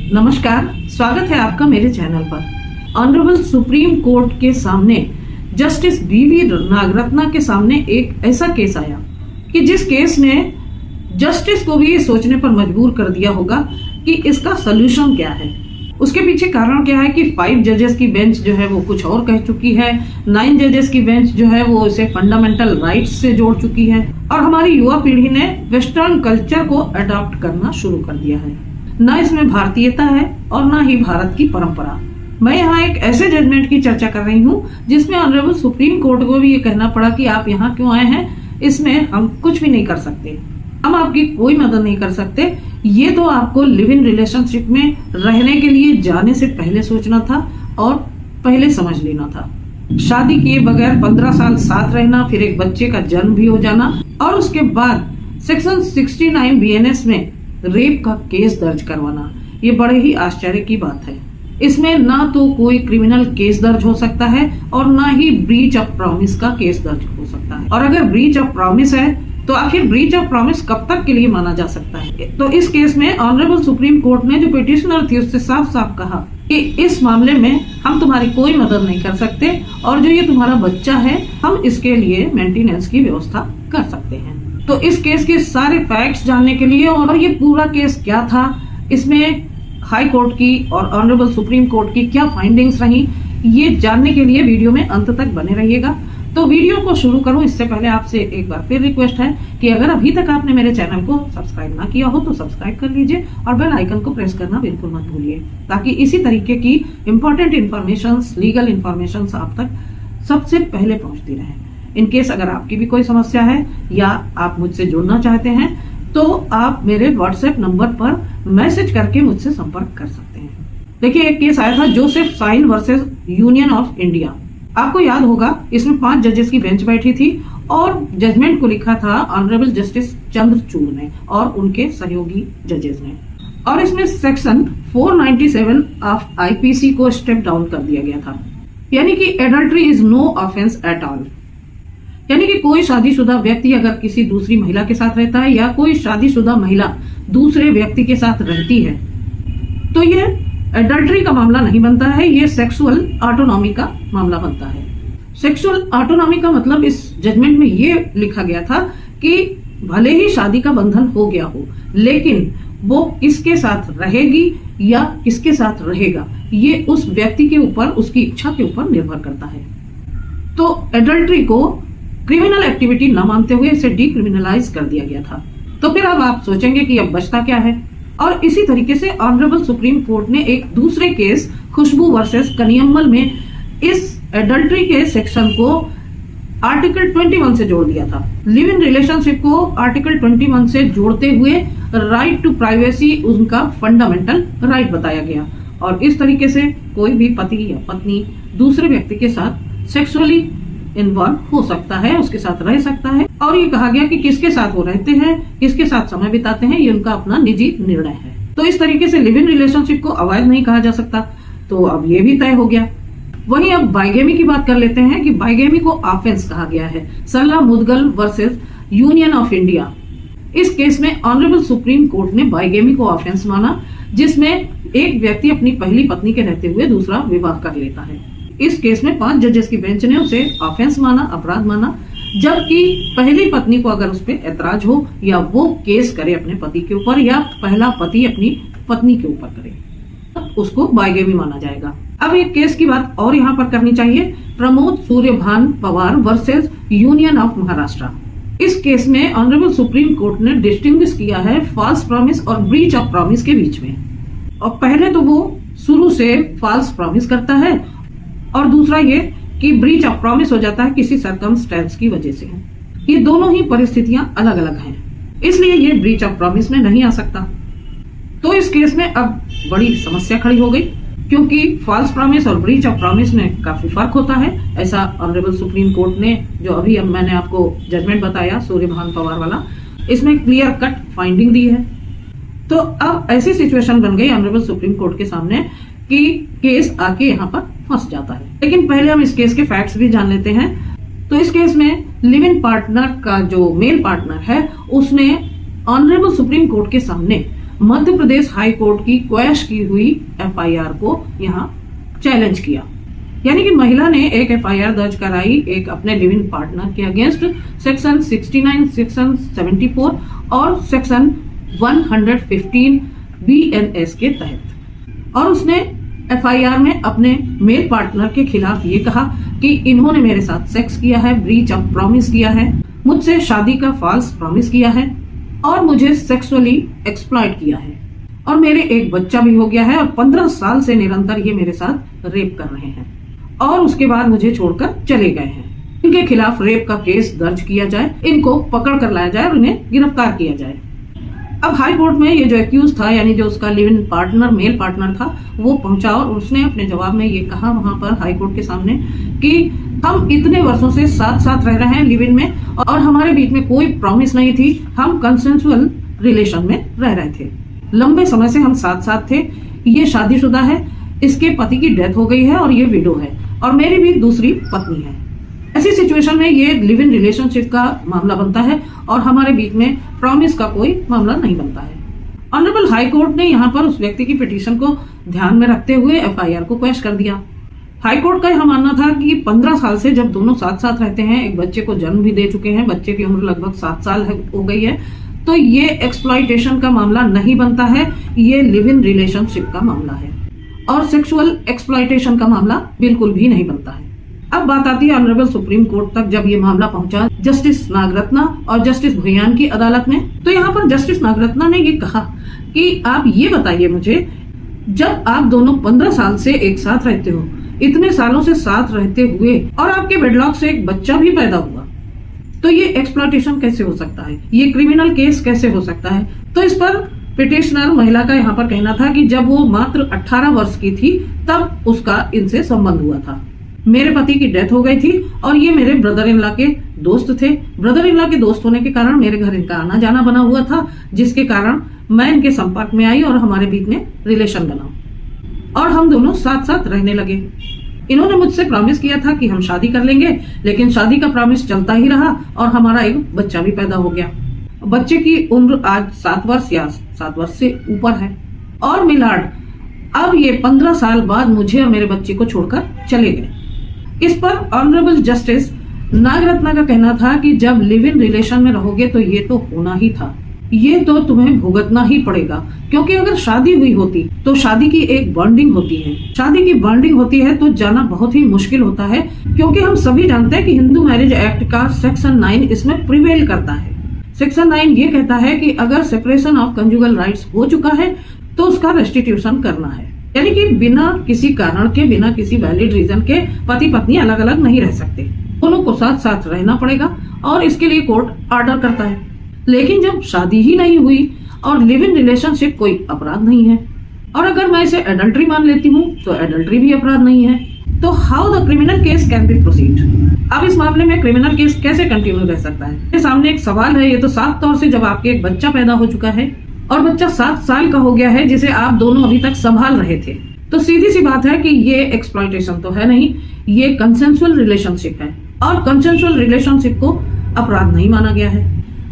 नमस्कार, स्वागत है आपका मेरे चैनल पर। ऑनरेबल सुप्रीम कोर्ट के सामने जस्टिस बीवी नागरत्ना के सामने एक ऐसा केस आया कि जिस केस ने जस्टिस को भी ये सोचने पर मजबूर कर दिया होगा कि इसका सलूशन क्या है। उसके पीछे कारण क्या है कि 5 जजेस की बेंच जो है वो कुछ और कह चुकी है, 9 जजेस की बेंच जो है वो इसे फंडामेंटल राइट्स से जोड़ चुकी है और हमारी युवा पीढ़ी ने वेस्टर्न कल्चर को अडॉप्ट करना शुरू कर दिया है। न इसमें भारतीयता है और न ही भारत की परंपरा। मैं यहाँ एक ऐसे जजमेंट की चर्चा कर रही हूँ जिसमें ऑनरेबल सुप्रीम कोर्ट को भी ये कहना पड़ा कि आप यहाँ क्यों आए हैं, इसमें हम कुछ भी नहीं कर सकते, हम आपकी कोई मदद नहीं कर सकते। ये तो आपको लिव इन रिलेशनशिप में रहने के लिए जाने से पहले सोचना था और पहले समझ लेना था। शादी किए बगैर 15 साल साथ रहना, फिर एक बच्चे का जन्म भी हो जाना और उसके बाद सेक्शन 69 BNS में रेप का केस दर्ज करवाना, ये बड़े ही आश्चर्य की बात है। इसमें ना तो कोई क्रिमिनल केस दर्ज हो सकता है और ना ही ब्रीच ऑफ प्रॉमिस का केस दर्ज हो सकता है। और अगर ब्रीच ऑफ प्रॉमिस है तो आखिर ब्रीच ऑफ प्रॉमिस कब तक के लिए माना जा सकता है। तो इस केस में ऑनरेबल सुप्रीम कोर्ट ने जो पिटिशनर थी उससे साफ साफ कहा कि इस मामले में हम तुम्हारी कोई मदद नहीं कर सकते और जो ये तुम्हारा बच्चा है हम इसके लिए मेंटेनेंस की व्यवस्था कर सकते हैं। तो इस केस के सारे फैक्ट्स जानने के लिए और ये पूरा केस क्या था, इसमें हाई कोर्ट की और ऑनरेबल सुप्रीम कोर्ट की क्या फाइंडिंग्स रही, ये जानने के लिए वीडियो में अंत तक बने रहिएगा। तो वीडियो को शुरू करूं इससे पहले आपसे एक बार फिर रिक्वेस्ट है कि अगर अभी तक आपने मेरे चैनल को सब्सक्राइब ना किया हो तो सब्सक्राइब कर लीजिए और बेल आइकन को प्रेस करना बिल्कुल मत भूलिए, ताकि इसी तरीके की इंपॉर्टेंट इन्फॉर्मेशन, लीगल इन्फॉर्मेशन आप तक सबसे पहले पहुंचती रहे। इन केस अगर आपकी भी कोई समस्या है या आप मुझसे जुड़ना चाहते हैं तो आप मेरे व्हाट्सएप नंबर पर मैसेज करके मुझसे संपर्क कर सकते हैं। देखिए, एक केस आया था Joseph Shine versus Union of India. आपको याद होगा इसमें 5 जजेस की बेंच बैठी थी और जजमेंट को लिखा था ऑनरेबल जस्टिस चंद्रचूड़ ने और उनके सहयोगी जजेस ने। और इसमें सेक्शन 497 ऑफ IPC को स्टेप डाउन कर दिया गया था, यानी कि adultery is no offence at all. यानी कि कोई शादीशुदा व्यक्ति अगर किसी दूसरी महिला के साथ रहता है या कोई शादीशुदा महिला दूसरे व्यक्ति के साथ रहती है तो ये एडल्ट्री का मामला नहीं बनता है, ये सेक्सुअल ऑटोनॉमी का मामला बनता है। सेक्सुअल ऑटोनॉमी का मतलब इस जजमेंट में ये लिखा गया था कि भले ही शादी का बंधन हो गया हो लेकिन वो किसके साथ रहेगी या किसके साथ रहेगा ये उस व्यक्ति के ऊपर, उसकी इच्छा के ऊपर निर्भर करता है। तो एडल्ट्री को क्रिमिनल एक्टिविटी न मानते हुए इसे डिक्रिमिनलाइज कर दिया गया था। तो फिर अब आप सोचेंगे कि अब बचता क्या है। और इसी तरीके से ऑनरेबल सुप्रीम कोर्ट ने एक दूसरे केस खुशबू वर्सेस कनियम्मल में इस एडल्ट्री के सेक्शन को आर्टिकल 21 से जोड़ दिया था। लिव इन रिलेशनशिप को आर्टिकल 21 से जोड़ते हुए राइट टू प्राइवेसी उनका फंडामेंटल राइट बताया गया और इस तरीके से कोई भी पति या पत्नी दूसरे व्यक्ति के साथ सेक्सुअली इन्वॉल्व हो सकता है, उसके साथ रह सकता है। और ये कहा गया कि किसके साथ वो रहते हैं, किसके साथ समय बिताते हैं, ये उनका अपना निजी निर्णय है। तो इस तरीके से लिव इन रिलेशनशिप को अवैध नहीं कहा जा सकता, तो अब ये भी तय हो गया। वहीं अब बाइगेमी की बात कर लेते हैं कि बाइगेमी को ऑफेंस कहा गया है। सल्ला Mudgal versus Union of India. इस केस में ऑनरेबल सुप्रीम कोर्ट ने बाइगेमी को ऑफेंस माना, जिसमें एक व्यक्ति अपनी पहली पत्नी के रहते हुए दूसरा विवाह कर लेता है। इस केस में 5 जजेस की बेंच ने उसे ऑफेंस माना, अपराध माना, जबकि पहली पत्नी को अगर उस पर ऐतराज हो या वो केस करे अपने पति के ऊपर या पहला पति अपनी पत्नी के ऊपर करे तो उसको बाइगेमी माना जाएगा। अब एक केस की बात और यहाँ पर करनी चाहिए, Pramod Suryabhan Pawar versus Union of Maharashtra. इस केस में ऑनरेबल सुप्रीम कोर्ट ने डिस्टिंग्विश किया है फॉल्स प्रॉमिस और ब्रीच ऑफ प्रॉमिस के बीच में। और पहले तो वो शुरू से फॉल्स प्रॉमिस करता है और दूसरा ये कि ब्रीच ऑफ प्रॉमिस हो जाता है किसी सर्कमस्टेंस की वजह से। ये दोनों ही परिस्थितियां अलग अलग हैं, इसलिए ये ब्रीच ऑफ प्रॉमिस में नहीं आ सकता। तो इस केस में अब बड़ी समस्या खड़ी हो गई, क्योंकि फॉल्स प्रॉमिस और ब्रीच ऑफ प्रॉमिस में काफी फर्क होता है। ऐसा ऑनरेबल सुप्रीम कोर्ट ने जो अभी अब मैंने आपको जजमेंट बताया सूर्यभान पवार वाला, इसमें क्लियर कट फाइंडिंग दी है। तो अब ऐसी सिचुएशन बन गई ऑनरेबल सुप्रीम कोर्ट के सामने कि केस आके यहाँ पर फंस जाता है। लेकिन पहले हम इस केस के फैक्ट्स भी जान लेते हैं। तो इस केस में लिव इन पार्टनर का जो मेल पार्टनर है उसने ऑनरेबल सुप्रीम कोर्ट के सामने मध्य प्रदेश हाई कोर्ट की क्वैश की हुई एफआईआर को यहाँ चैलेंज किया। यानी कि महिला ने एक एफआईआर दर्ज कराई एक अपने लिविंग पार्टनर के अगेंस्ट सेक्शन 69, सेक्शन 74 और सेक्शन 115 बीएनएस के तहत। और उसने एफआईआर में अपने मेल पार्टनर के खिलाफ ये कहा कि इन्होंने मेरे साथ सेक्स किया है, ब्रीच ऑफ प्रॉमिस किया है, मुझसे शादी का फॉल्स प्रॉमिस किया है और मुझे सेक्सुअली एक्सप्लॉइट किया है और मेरे एक बच्चा भी हो गया है और 15 साल से निरंतर ये मेरे साथ रेप कर रहे हैं और उसके बाद मुझे छोड़कर चले गए हैं। इनके खिलाफ रेप का केस दर्ज किया जाए, इनको पकड़ कर लाया जाए और इन्हें गिरफ्तार किया जाए। अब हाई कोर्ट में ये जो एक्यूज था, यानी जो उसका live in partner male partner था, वो पहुंचा और उसने अपने जवाब में ये कहा वहां पर हाई कोर्ट के सामने कि हम इतने वर्षों से साथ साथ रह रहे हैं लिव इन में और हमारे बीच में कोई प्रॉमिस नहीं थी, हम कंसेंसुअल रिलेशन में रह रहे थे, लंबे समय से हम साथ साथ थे, ये शादीशुदा है, इसके पति की डेथ हो गई है और ये विडो है और मेरी भी दूसरी पत्नी है। ऐसी सिचुएशन में ये लिव इन रिलेशनशिप का मामला बनता है और हमारे बीच में प्रॉमिस का कोई मामला नहीं बनता है। ऑनरेबल हाई कोर्ट ने यहाँ पर उस व्यक्ति की पिटीशन को ध्यान में रखते हुए एफआईआर को क्वैश कर दिया। हाई कोर्ट का यह मानना था कि 15 साल से जब दोनों साथ साथ रहते हैं, एक बच्चे को जन्म भी दे चुके हैं, बच्चे की उम्र लगभग 7 साल हो गई है, तो ये एक्सप्लॉइटेशन का मामला नहीं बनता है, ये लिव इन रिलेशनशिप का मामला है और सेक्सुअल एक्सप्लॉइटेशन का मामला बिल्कुल भी नहीं बनता है। अब बात आती है ऑनरेबल सुप्रीम कोर्ट तक। जब ये मामला पहुंचा जस्टिस नागरत्ना और जस्टिस भुयान की अदालत में, तो यहाँ पर जस्टिस नागरत्ना ने ये कहा कि आप ये बताइए मुझे, जब आप दोनों 15 साल से एक साथ रहते हो, इतने सालों से साथ रहते हुए और आपके बेडलॉक से एक बच्चा भी पैदा हुआ, तो ये एक्सप्लॉइटेशन कैसे हो सकता है, ये क्रिमिनल केस कैसे हो सकता है? तो इस पर पिटिशनर महिला का यहाँ पर कहना था कि जब वो मात्र 18 वर्ष की थी तब उसका इनसे संबंध हुआ था, मेरे पति की डेथ हो गई थी और ये मेरे ब्रदर इन लॉ के दोस्त थे। ब्रदर इन लॉ के दोस्त होने के कारण मेरे घर इनका आना जाना बना हुआ था, जिसके कारण मैं इनके संपर्क में आई और हमारे बीच में रिलेशन बना और हम दोनों साथ साथ रहने लगे। इन्होंने मुझसे प्रॉमिस किया था कि हम शादी कर लेंगे, लेकिन शादी का प्रॉमिस चलता ही रहा और हमारा एक बच्चा भी पैदा हो गया। बच्चे की उम्र आज 7 वर्ष या 7 वर्ष से ऊपर है और मिलाड अब ये 15 साल बाद मुझे और मेरे बच्चे को छोड़कर चले गए। इस पर ऑनरेबल जस्टिस नागरत्ना का कहना था कि जब लिव इन रिलेशन में रहोगे तो ये तो होना ही था, ये तो तुम्हें भुगतना ही पड़ेगा, क्योंकि अगर शादी हुई होती तो शादी की एक बॉन्डिंग होती है, शादी की बॉन्डिंग होती है तो जाना बहुत ही मुश्किल होता है, क्योंकि हम सभी जानते हैं कि हिंदू मैरिज एक्ट का सेक्शन 9 इसमें प्रिवेल करता है। सेक्शन 9 ये कहता है कि अगर सेपरेशन ऑफ कंजुगल राइट्स हो चुका है तो उसका रेस्टिट्यूशन करना है, यानी कि बिना किसी कारण के, बिना किसी वैलिड रीजन के पति पत्नी अलग अलग नहीं रह सकते, दोनों को साथ साथ रहना पड़ेगा और इसके लिए कोर्ट ऑर्डर करता है। लेकिन जब शादी ही नहीं हुई और लिव इन रिलेशनशिप कोई अपराध नहीं है और अगर मैं इसे एडल्ट्री मान लेती हूँ तो एडल्ट्री भी अपराध नहीं है, तो how the criminal case can be proceed? अब इस मामले में क्रिमिनल केस कैसे कंटिन्यू रह सकता है? मेरे सामने एक सवाल है। ये तो साफ तौर से जब आपके एक बच्चा पैदा हो चुका है और बच्चा 7 साल का हो गया है जिसे आप दोनों अभी तक संभाल रहे थे, तो सीधी सी बात है कि ये एक्सप्लॉइटेशन तो है नहीं, ये कंसेंसुअल रिलेशनशिप है और कंसेंसुअल रिलेशनशिप को अपराध नहीं माना गया है।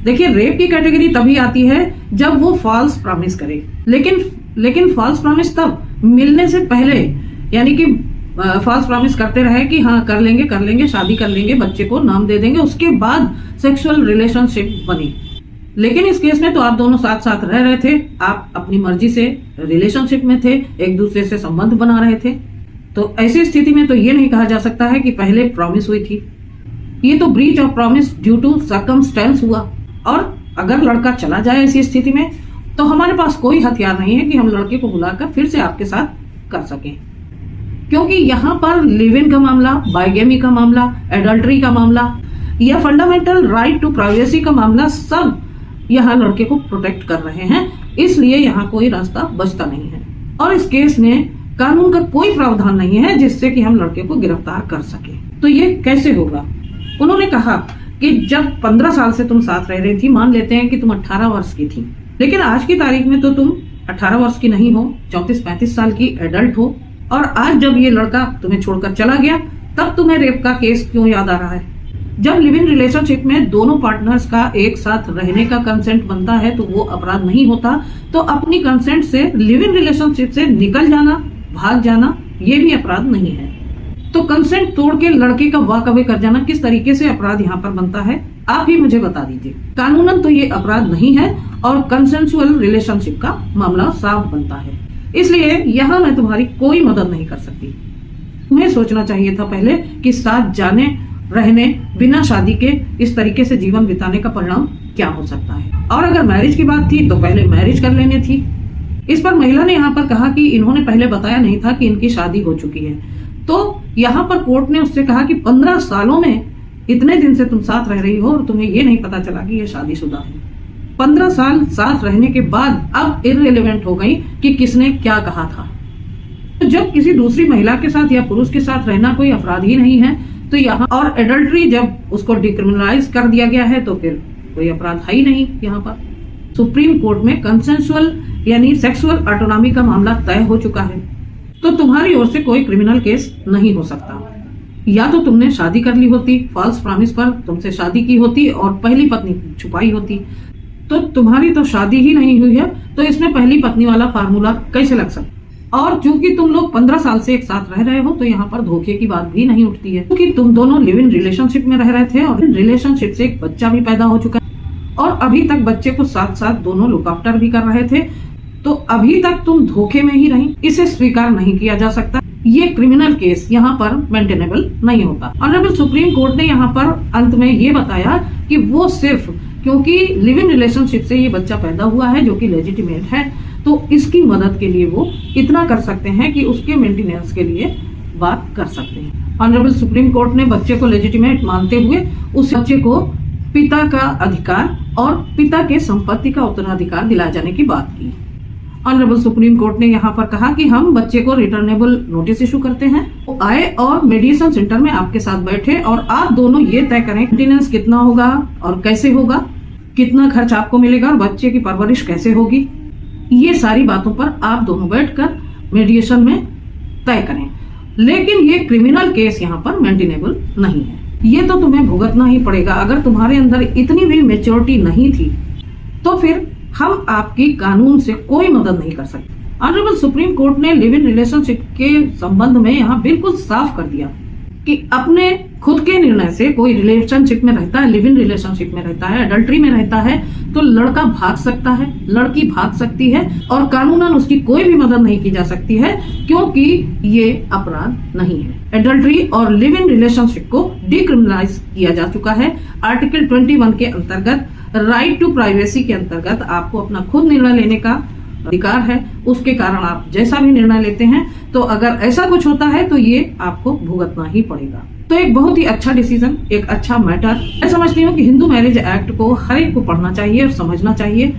देखिए, रेप की कैटेगरी तभी आती है जब वो फॉल्स प्रॉमिस करे, लेकिन फॉल्स प्रॉमिस तब मिलने से पहले, यानी कि फॉल्स प्रॉमिस करते रहे कि हाँ कर लेंगे, शादी कर लेंगे, बच्चे को नाम दे देंगे, उसके बाद सेक्सुअल रिलेशनशिप बनी। लेकिन इस केस में तो आप दोनों साथ साथ रह रहे थे, आप अपनी मर्जी से रिलेशनशिप में थे, एक दूसरे से संबंध बना रहे थे, तो ऐसी स्थिति में तो ये नहीं कहा जा सकता है कि पहले प्रॉमिस हुई थी। ये तो breach of promise due to circumstance हुआ और अगर लड़का चला जाए ऐसी स्थिति में तो हमारे पास कोई हथियार नहीं है कि हम लड़के को बुलाकर फिर से आपके साथ कर सकें, क्योंकि यहाँ पर लिव इन का मामला, बाइगेमी का मामला, एडल्ट्री का मामला या फंडामेंटल राइट टू प्राइवेसी का मामला सब यहाँ लड़के को प्रोटेक्ट कर रहे हैं, इसलिए यहाँ कोई रास्ता बचता नहीं है और इस केस में कानून का कोई प्रावधान नहीं है जिससे कि हम लड़के को गिरफ्तार कर सके। तो ये कैसे होगा? उन्होंने कहा कि जब 15 साल से तुम साथ रह रही थी, मान लेते हैं कि तुम 18 वर्ष की थी, लेकिन आज की तारीख में तो तुम 18 वर्ष की नहीं हो, 34-35 साल की एडल्ट हो, और आज जब ये लड़का तुम्हें छोड़कर चला गया तब तुम्हें रेप का केस क्यों याद आ रहा है? जब लिव इन रिलेशनशिप में दोनों पार्टनर्स का एक साथ रहने का कंसेंट बनता है तो वो अपराध नहीं होता। तो अपनी कंसेंट से लिव इन रिलेशनशिप से निकल जाना, भाग जाना, ये भी अपराध नहीं है। तो कंसेंट तोड़ के लड़के का वॉक अवे कर जाना किस तरीके से अपराध यहाँ पर बनता है, आप ही मुझे बता दीजिए। कानूनन तो ये अपराध नहीं है और कंसेंसुअल रिलेशनशिप का मामला साफ बनता है, इसलिए यहाँ मैं तुम्हारी कोई मदद नहीं कर सकती। तुम्हें सोचना चाहिए था पहले कि साथ जाने रहने बिना शादी के इस तरीके से जीवन बिताने का परिणाम क्या हो सकता है। और अगर मैरिज की बात थी तो पहले मैरिज कर लेनी थी। इस पर महिला ने यहाँ पर कहा कि इन्होंने पहले बताया नहीं था कि इनकी शादी हो चुकी है। तो यहाँ पर कोर्ट ने उससे कहा कि 15 सालों में इतने दिन से तुम साथ रह रही हो और तुम्हें ये नहीं पता चला कि ये शादीशुदा है। 15 साल साथ रहने के बाद अब इररिलेवेंट हो गई कि किसने क्या कहा था। तो जब किसी दूसरी महिला के साथ या पुरुष के साथ रहना कोई अपराध ही नहीं है तो यहाँ, और एडल्ट्री जब उसको डिक्रिमिनलाइज कर दिया गया है तो फिर कोई अपराध है ही नहीं। यहाँ पर सुप्रीम कोर्ट में कंसेंसुअल यानी सेक्सुअल ऑटोनॉमी का मामला तय हो चुका है, तो तुम्हारी ओर से कोई क्रिमिनल केस नहीं हो सकता। या तो तुमने शादी कर ली होती, फॉल्स प्रॉमिस पर तुमसे शादी की होती और पहली पत्नी छुपाई होती। तो तुम्हारी तो शादी ही नहीं हुई है, तो इसमें पहली पत्नी वाला फार्मूला कैसे लग सकता। और चूंकि तुम लोग 15 साल से एक साथ रह रहे हो तो यहाँ पर धोखे की बात भी नहीं उठती है, क्योंकि तुम दोनों लिव इन रिलेशनशिप में रह रहे थे और रिलेशनशिप से एक बच्चा भी पैदा हो चुका है और अभी तक बच्चे को साथ साथ दोनों लुक आफ्टर भी कर रहे थे। तो अभी तक तुम धोखे में ही रही, इसे स्वीकार नहीं किया जा सकता। ये क्रिमिनल केस यहाँ पर मेंटेनेबल नहीं होता। ऑनरेबल सुप्रीम कोर्ट ने यहाँ पर अंत में ये बताया कि वो सिर्फ क्योंकि लिव इन रिलेशनशिप से ये बच्चा पैदा हुआ है जो कि लेजिटिमेट है, तो इसकी मदद के लिए वो इतना कर सकते हैं कि उसके मेंटेनेंस के लिए बात कर सकते हैं। ऑनरेबल सुप्रीम कोर्ट ने बच्चे को लेजिटिमेट मानते हुए उस बच्चे को पिता का अधिकार और पिता के संपत्ति का उत्तराधिकार दिलाए जाने की बात की। ऑनरेबल सुप्रीम कोर्ट ने यहाँ पर कहा कि हम बच्चे को रिटर्नेबल नोटिस इशू करते हैं, वो आए और मेडिएशन सेंटर में आपके साथ बैठे और आप दोनों ये तय करें मेंटेनेंस कितना होगा और कैसे होगा, कितना खर्च आपको मिलेगा और बच्चे की परवरिश कैसे होगी। ये सारी बातों पर आप दोनों बैठकर मीडिएशन में तय करें। लेकिन ये क्रिमिनल केस यहाँ पर मेंटेनेबल नहीं है, ये तो तुम्हें भुगतना ही पड़ेगा। अगर तुम्हारे अंदर इतनी भी मेच्योरिटी नहीं थी तो फिर हम आपकी कानून से कोई मदद नहीं कर सकते। ऑनरेबल सुप्रीम कोर्ट ने लिव इन रिलेशनशिप के संबंध में यहाँ बिल्कुल साफ कर दिया कि अपने खुद के निर्णय से कोई रिलेशनशिप में रहता है, लिव इन रिलेशनशिप में रहता है, एडल्ट्री में रहता है, तो लड़का भाग सकता है, लड़की भाग सकती है और कानूनन उसकी कोई भी मदद नहीं की जा सकती है, क्योंकि ये अपराध नहीं है। एडल्ट्री और लिव इन रिलेशनशिप को डिक्रिमिनलाइज किया जा चुका है। आर्टिकल 21 के अंतर्गत राइट टू प्राइवेसी के अंतर्गत आपको अपना खुद निर्णय लेने का अधिकार है। उसके कारण आप जैसा भी निर्णय लेते हैं, तो अगर ऐसा कुछ होता है तो ये आपको भुगतना ही पड़ेगा। तो एक बहुत ही अच्छा डिसीजन, एक अच्छा मैटर। मैं समझती हूँ कि हिंदू मैरिज एक्ट को हर एक को पढ़ना चाहिए और समझना चाहिए।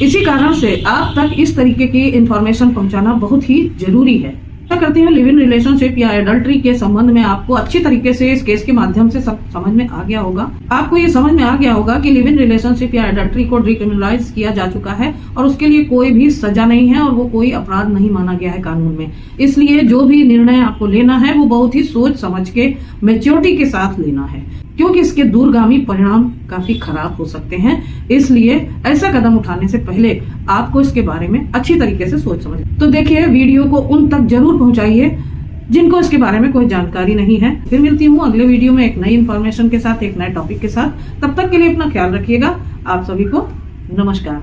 इसी कारण से आप तक इस तरीके की इंफॉर्मेशन पहुंचाना बहुत ही जरूरी है। आशा करती हूँ लिव इन रिलेशनशिप या एडल्ट्री के संबंध में आपको अच्छी तरीके से इस केस के माध्यम से सब समझ में आ गया होगा। आपको ये समझ में आ गया होगा कि लिव इन रिलेशनशिप या एडल्ट्री को डिक्रिमिनलाइज किया जा चुका है और उसके लिए कोई भी सजा नहीं है और वो कोई अपराध नहीं माना गया है कानून में। इसलिए जो भी निर्णय आपको लेना है वो बहुत ही सोच समझ के मैच्योरिटी के साथ लेना है, क्योंकि इसके दूरगामी परिणाम काफी खराब हो सकते हैं। इसलिए ऐसा कदम उठाने से पहले आपको इसके बारे में अच्छी तरीके से सोच समझ। तो देखिए, वीडियो को उन तक जरूर पहुंचाइए जिनको इसके बारे में कोई जानकारी नहीं है। फिर मिलती हूँ अगले वीडियो में एक नई इन्फॉर्मेशन के साथ, एक नए टॉपिक के साथ। तब तक के लिए अपना ख्याल रखिएगा। आप सभी को नमस्कार।